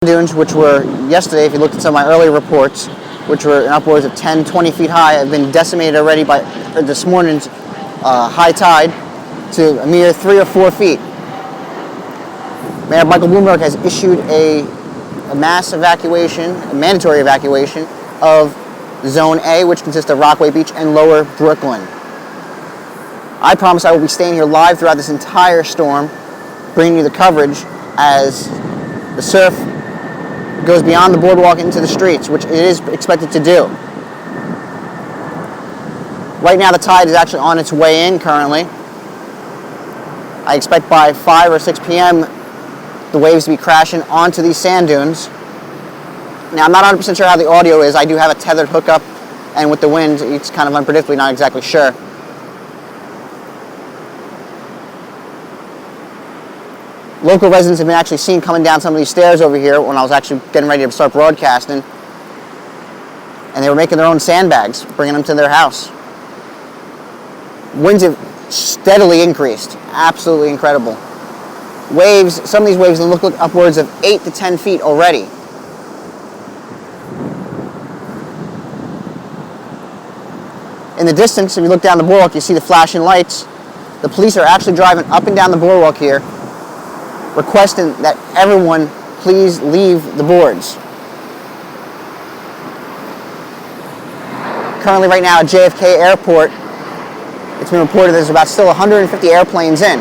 dunes, which were yesterday, if you looked at some of my earlier reports, which were upwards of 10, 20 feet high, have been decimated already by this morning's high tide to a mere 3 or 4 feet. Mayor Michael Bloomberg has issued a mass evacuation, a mandatory evacuation of Zone A, which consists of Rockaway Beach and Lower Brooklyn. I promise I will be staying here live throughout this entire storm, bringing you the coverage as the surf goes beyond the boardwalk into the streets, which it is expected to do. Right now the tide is actually on its way in currently. I expect by 5 or 6 p.m. the waves to be crashing onto these sand dunes. Now I'm not 100% sure how the audio is. I do have a tethered hookup, and with the wind it's kind of unpredictably, not exactly sure. Local residents have been actually seen coming down some of these stairs over here when I was actually getting ready to start broadcasting. And they were making their own sandbags, bringing them to their house. Winds have steadily increased. Absolutely incredible. Waves, some of these waves look like upwards of 8 to 10 feet already. In the distance, if you look down the boardwalk, you see the flashing lights. The police are actually driving up and down the boardwalk here, requesting that everyone please leave the boards. Currently right now at JFK Airport, it's been reported there's about still 150 airplanes in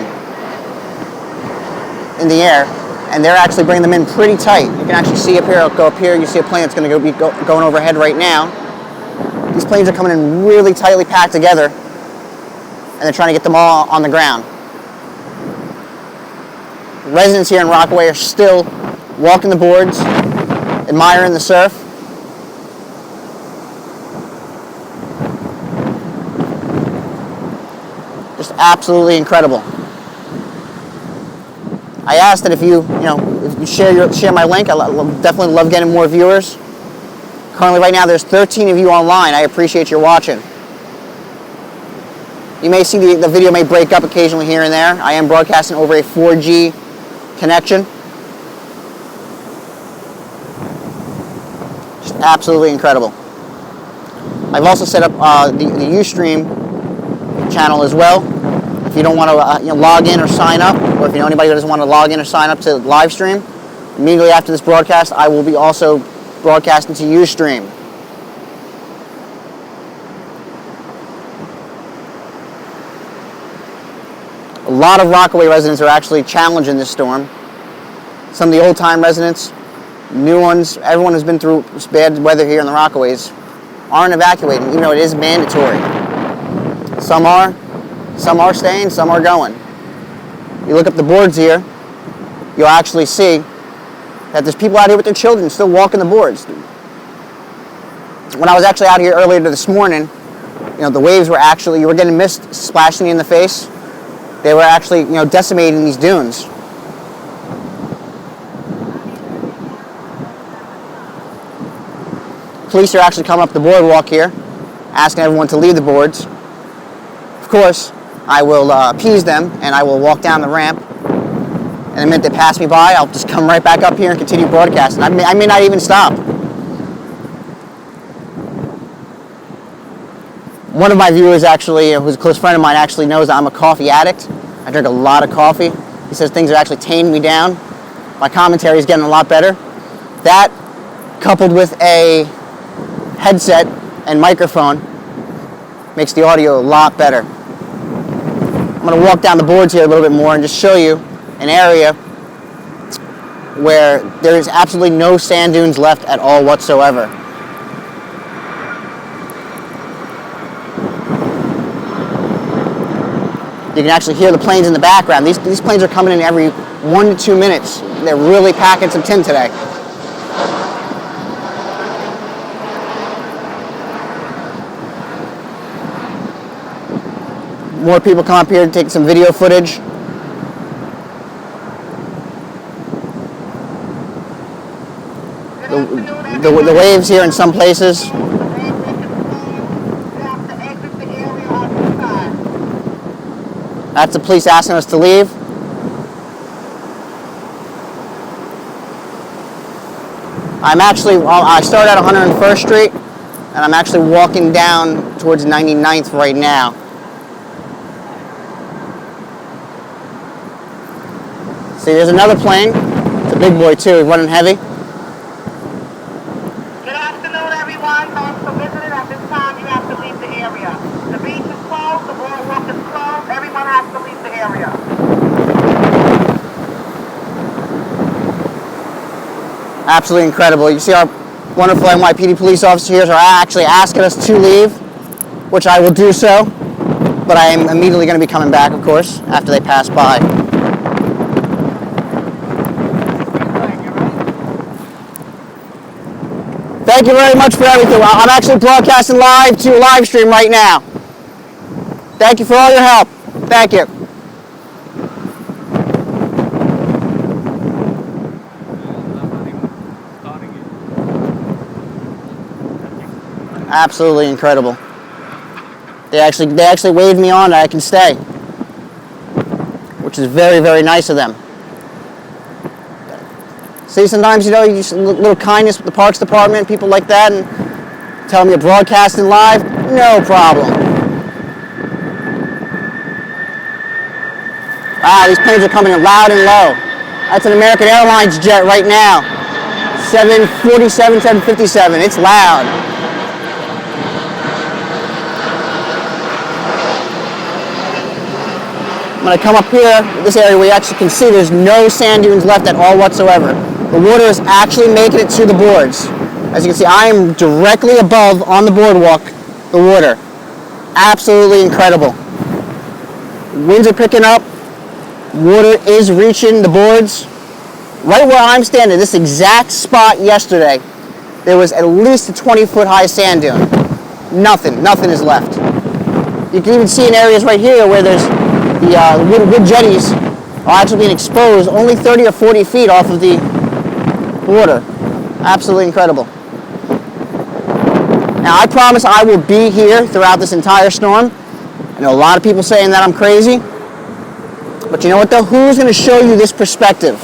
the air, and they're actually bringing them in pretty tight. You can actually see up here, I'll go up here, you see a plane that's going to be going overhead right now. These planes are coming in really tightly packed together, and they're trying to get them all on the ground. Residents here in Rockaway are still walking the boards, admiring the surf. Just absolutely incredible. I asked that if you share my link, I definitely love getting more viewers. Currently right now there's 13 of you online. I appreciate your watching. You may see the video may break up occasionally here and there. I am broadcasting over a 4G connection. Just absolutely incredible. I've also set up the Ustream channel as well. If you don't want to log in or sign up, or if you know anybody who doesn't want to log in or sign up to live stream, immediately after this broadcast, I will be also broadcasting to Ustream. A lot of Rockaway residents are actually challenging this storm. Some of the old-time residents, new ones, everyone who's been through bad weather here in the Rockaways aren't evacuating, even though it is mandatory. Some are staying, some are going. You look up the boards here, you'll actually see that there's people out here with their children still walking the boards. When I was actually out here earlier this morning, the waves were actually, you were getting mist splashing you in the face. They were actually, decimating these dunes. Police are actually coming up the boardwalk here, asking everyone to leave the boards. Of course, I will appease them, and I will walk down the ramp. And the minute they pass me by, I'll just come right back up here and continue broadcasting. I may not even stop. One of my viewers actually, who's a close friend of mine, actually knows that I'm a coffee addict. I drink a lot of coffee. He says things are actually taming me down. My commentary is getting a lot better. That, coupled with a headset and microphone, makes the audio a lot better. I'm going to walk down the boards here a little bit more and just show you an area where there is absolutely no sand dunes left at all whatsoever. You can actually hear the planes in the background. These planes are coming in every 1 to 2 minutes. They're really packing some tin today. More people come up here to take some video footage. The waves here in some places. That's the police asking us to leave. I started at 101st Street, and I'm actually walking down towards 99th right now. See, there's another plane. It's a big boy too, he's running heavy. Good afternoon, everyone. Thanks for visiting. At this time, you have to leave the area. The beach is closed, the boardwalk is closed. Everyone has to leave the area. Absolutely incredible. You see our wonderful NYPD police officers here are actually asking us to leave, which I will do so, but I am immediately going to be coming back, of course, after they pass by. Thank you very much for everything. I'm actually broadcasting live to a live stream right now. Thank you for all your help. Thank you. Absolutely incredible. They actually waved me on that I can stay, which is very, very nice of them. See, sometimes, you just a little kindness with the Parks Department, people like that, and tell them you're broadcasting live, no problem. Wow, these planes are coming in loud and low. That's an American Airlines jet right now. 747, 757, it's loud. I'm going to come up here, this area where you actually can see there's no sand dunes left at all whatsoever. The water is actually making it to the boards. As you can see, I am directly above on the boardwalk, the water. Absolutely incredible. Winds are picking up. Water is reaching the boards. Right where I'm standing, this exact spot yesterday, there was at least a 20-foot high sand dune. Nothing is left. You can even see in areas right here where there's the wood jetties are actually being exposed only 30 or 40 feet off of the water. Absolutely incredible. Now, I promise I will be here throughout this entire storm. I know a lot of people saying that I'm crazy, but you know what though? Who's going to show you this perspective?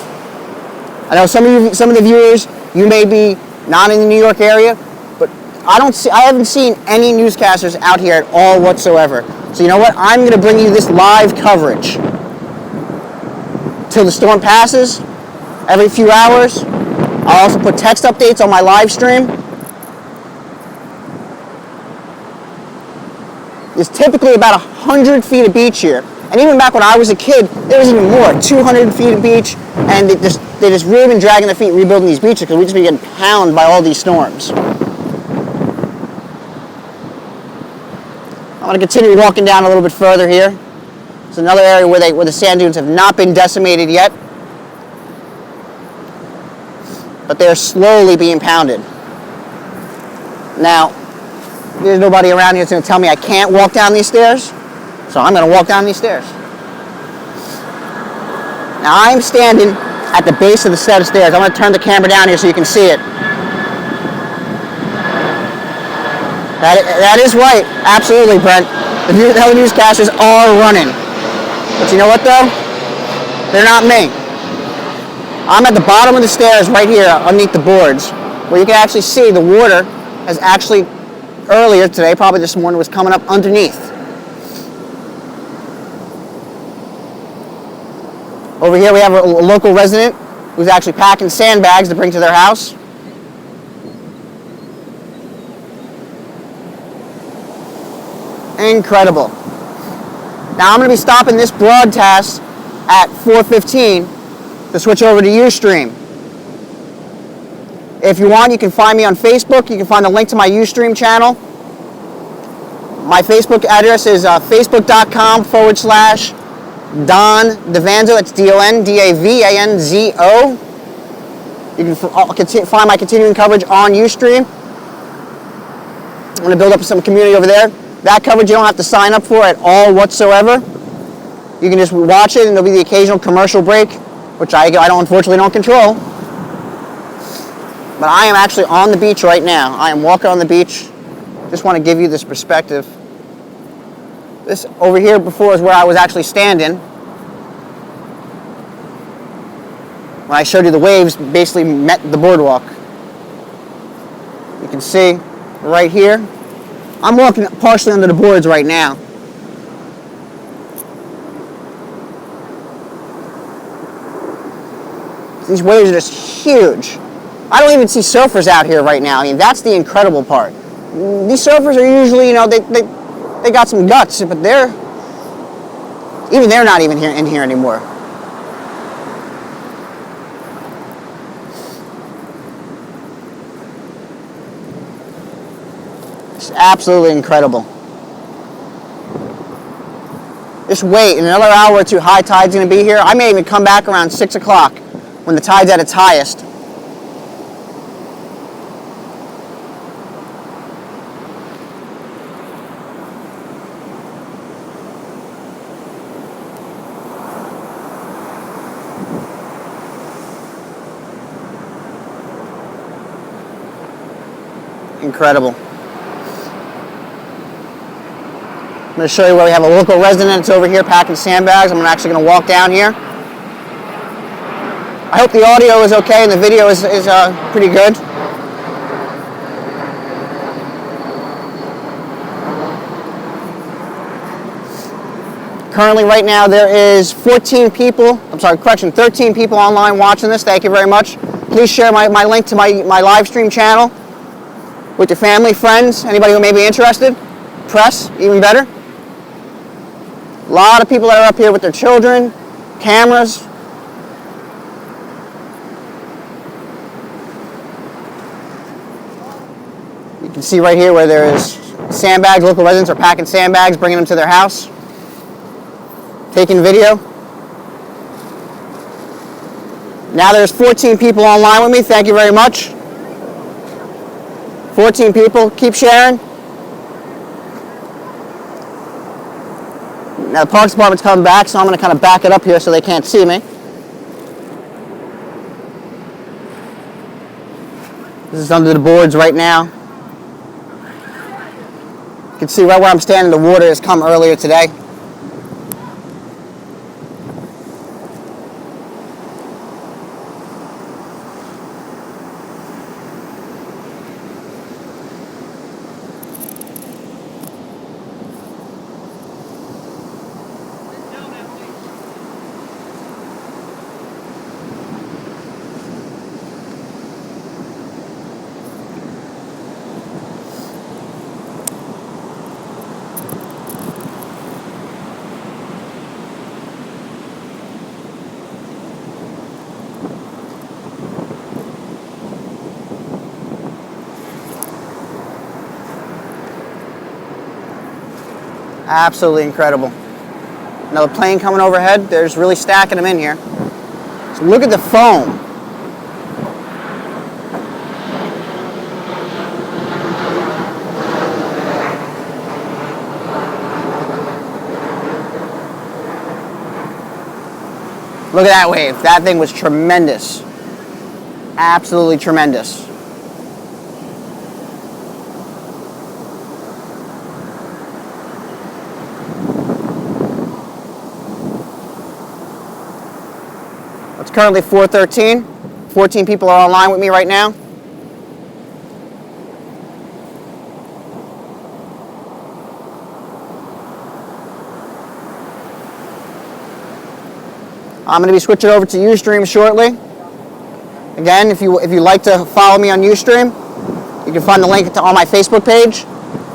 I know some of the viewers, you may be not in the New York area, but I haven't seen any newscasters out here at all whatsoever. So you know what? I'm going to bring you this live coverage till the storm passes, every few hours. I'll also put text updates on my live stream. There's typically about 100 feet of beach here. And even back when I was a kid, there was even more, 200 feet of beach, and they just really been dragging their feet rebuilding these beaches because we just been getting pounded by all these storms. I'm going to continue walking down a little bit further here. It's another area where the sand dunes have not been decimated yet, but they're slowly being pounded. Now, there's nobody around here that's going to tell me I can't walk down these stairs, so I'm going to walk down these stairs. Now, I'm standing at the base of the set of stairs. I'm going to turn the camera down here so you can see it. That is right. Absolutely, Brent. The other newscasters are running. But you know what, though? They're not me. I'm at the bottom of the stairs right here underneath the boards, where you can actually see the water has actually, earlier today, probably this morning, was coming up underneath. Over here we have a local resident who's actually packing sandbags to bring to their house. Incredible. Now I'm going to be stopping this broadcast at 4:15 to switch over to Ustream. If you want, you can find me on Facebook. You can find a link to my Ustream channel. My Facebook address is facebook.com/Don Davanzo. That's DonDavanzo. You can find my continuing coverage on Ustream. I'm going to build up some community over there. That coverage you don't have to sign up for at all whatsoever. You can just watch it, and there'll be the occasional commercial break, which I unfortunately don't control. But I am actually on the beach right now. I am walking on the beach. Just want to give you this perspective. This over here before is where I was actually standing. When I showed you the waves basically met the boardwalk. You can see right here. I'm walking partially under the boards right now. These waves are just huge. I don't even see surfers out here right now. I mean, that's the incredible part. These surfers are usually, they got some guts, but they're not even in here anymore. It's absolutely incredible. Just wait, in another hour or two, high tide's going to be here. I may even come back around 6 o'clock when the tide's at its highest. Incredible. I'm going to show you where we have a local resident that's over here packing sandbags. I'm actually going to walk down here. I hope the audio is okay and the video is pretty good. Currently, right now, there is 13 people online watching this. Thank you very much. Please share my link to my live stream channel with your family, friends, anybody who may be interested. Press, even better. A lot of people that are up here with their children, cameras. You can see right here where there is sandbags. Local residents are packing sandbags, bringing them to their house, taking video. Now there's 14 people online with me. Thank you very much. 14 people. Keep sharing. Now the Parks Department's coming back, so I'm going to kind of back it up here so they can't see me. This is under the boards right now. You can see right where I'm standing, the water has come earlier today. Absolutely incredible. Another plane coming overhead. They're just really stacking them in here. So look at the foam. Look at that wave. That thing was tremendous. Absolutely tremendous. It's currently 4:13. 14 people are online with me right now. I'm going to be switching over to Ustream shortly. Again, if you like to follow me on Ustream, you can find the link on my Facebook page.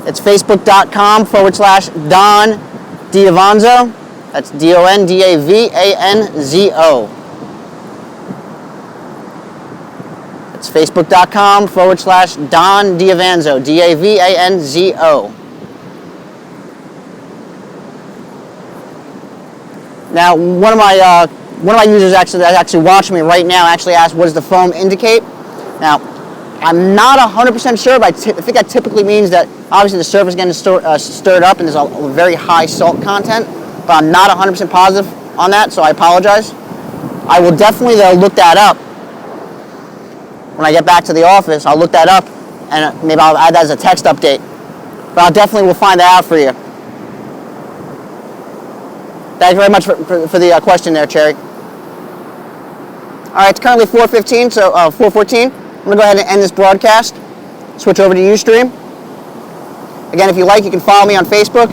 It's facebook.com/Don Diavanzo. That's DONDAVANZO. It's facebook.com/Don Diavanzo, DAVANZO. Now, one of my users actually watching me right now actually asked, what does the foam indicate? Now, I'm not 100% sure, but I think that typically means that obviously the surface is getting stirred up and there's a very high salt content, but I'm not 100% positive on that, so I apologize. I will definitely, though, look that up. When I get back to the office, I'll look that up, and maybe I'll add that as a text update. But I definitely will find that out for you. Thank you very much for the question there, Cherry. All right, it's currently 4:15, so 4:14. I'm going to go ahead and end this broadcast. switch over to Ustream. Again, if you like, you can follow me on Facebook.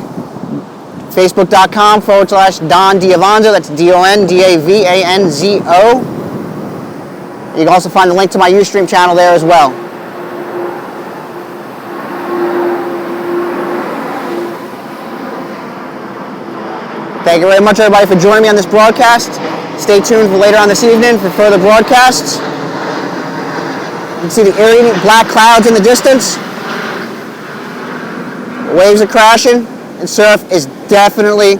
Facebook.com/Don Diavanzo. That's DonDavanzo. You can also find the link to my Ustream channel there as well. Thank you very much, everybody, for joining me on this broadcast. Stay tuned for later on this evening for further broadcasts. You can see the eerie black clouds in the distance. The waves are crashing, and surf is definitely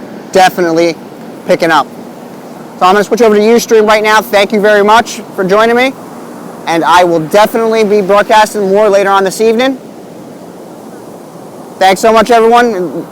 picking up. So I'm going to switch over to Ustream right now. Thank you very much for joining me, and I will definitely be broadcasting more later on this evening. Thanks so much, everyone.